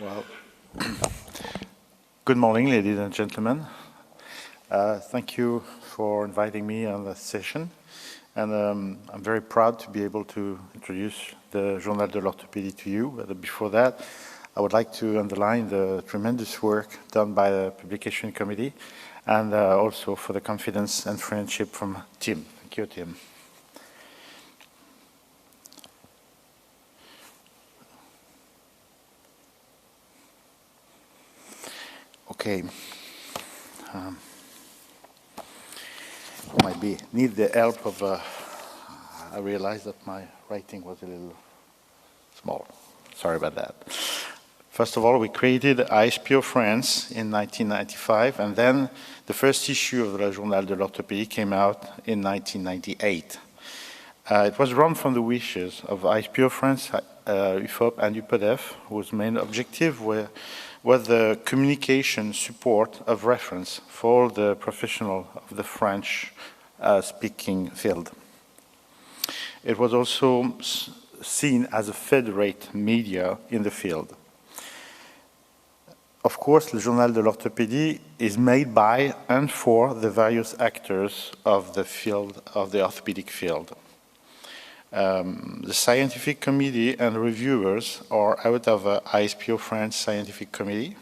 Well, good morning, ladies and gentlemen. Thank you for inviting me on this session. And I'm very proud to be able to introduce the Journal de l'Orthopédie to you. But before that, I would like to underline the tremendous work done by the publication committee and also for the confidence and friendship from Tim. Thank you, Tim. Okay. Might need the help of, I realized that my writing was a little small. Sorry about that. First of all, we created ISPO France in 1995, and then the first issue of the Journal de l'Orthopédie came out in 1998. It was run from the wishes of ISPO France, UFOP, and UPODEF, whose main objective was the communication support of reference for all the professionals of the French-speaking field. It was also seen as a federate media in the field. Of course, the Journal de l'Orthopédie is made by and for the various actors of the field, of the orthopedic field. The scientific committee and reviewers are out of ISPO France Scientific Committee.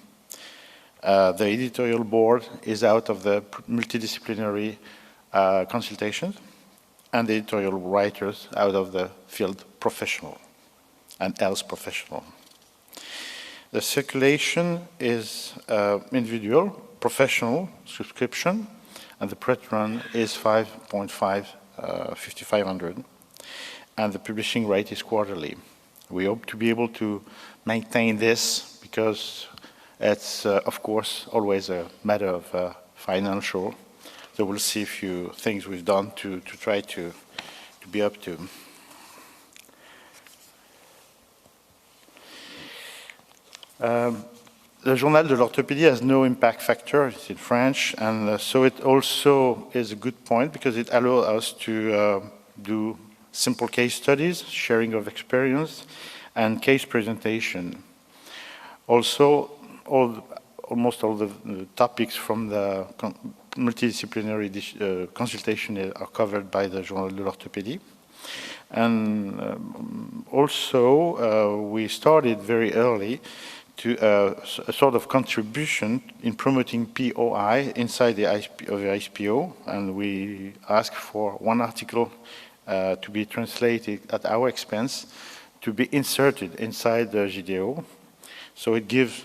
The editorial board is out of the multidisciplinary consultation, and the editorial writers out of the field professional and else professional. The circulation is individual, professional subscription, and the print run is 5.500. And the publishing rate is quarterly. We hope to be able to maintain this because it's, of course, always a matter of financial. So we'll see a few things we've done to try to be up to. The Journal de l'Orthopédie has no impact factor, it's in French, and so it also is a good point because it allows us to do simple case studies, sharing of experience, and case presentation. Also, almost all the topics from the multidisciplinary consultation are covered by the Journal de l'Orthopédie. And also, we started very early to a sort of contribution in promoting POI inside the ISPO, and we asked for one article to be translated at our expense, to be inserted inside the GDO. So it gives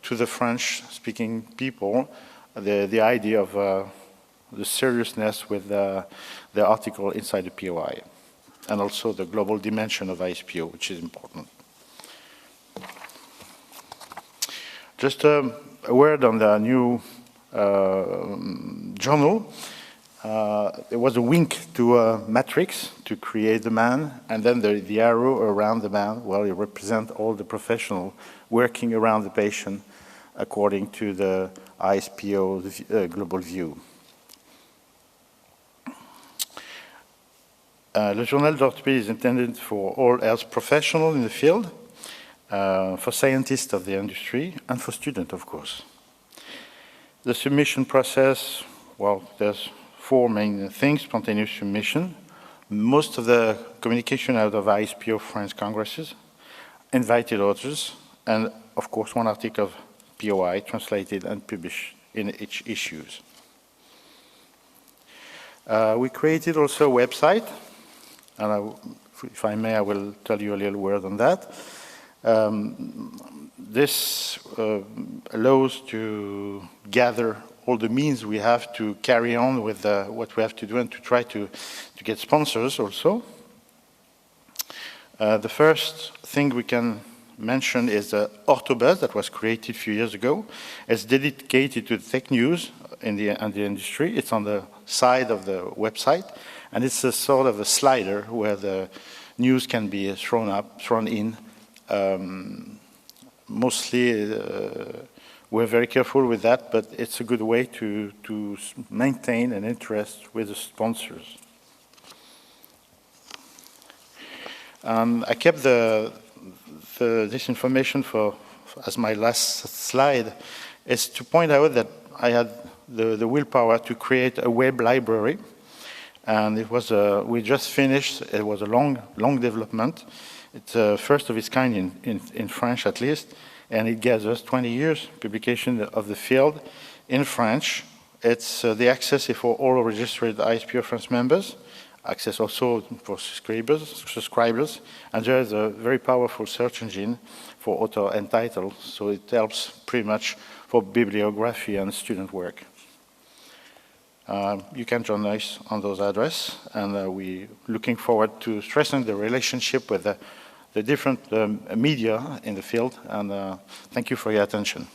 to the French-speaking people the idea of the seriousness with the article inside the POI, and also the global dimension of ISPO, which is important. Just a word on the new journal. There was a wink to a matrix to create the man, and then the arrow around the man, well, it represents all the professionals working around the patient according to the ISPO global view. Le Journal de l'Orthopédie is intended for all health professionals in the field, for scientists of the industry, and for students, of course. The submission process, well, there's four main things: spontaneous submission, most of the communication out of ISPO France congresses, invited authors, and of course one article of POI translated and published in each issues. We created also a website, and if I may, I will tell you a little word on that. This allows to gather all the means we have to carry on with what we have to do and to try to get sponsors also. The first thing we can mention is the Autobuzz that was created a few years ago. It's dedicated to tech news in the industry. It's on the side of the website, and it's a sort of a slider where the news can be thrown in. Mostly we're very careful with that, but it's a good way to maintain an interest with the sponsors. I kept this information for as my last slide, is to point out that I had the willpower to create a web library. And it was we just finished. It was a long development. It's first of its kind in French at least, and it gathers 20 years publication of the field in French. It's the access is for all registered ISPO France members, access also for subscribers, and there is a very powerful search engine for author and title, so it helps pretty much for bibliography and student work. You can join us on those addresses, and we're looking forward to strengthening the relationship with the different media in the field, and thank you for your attention.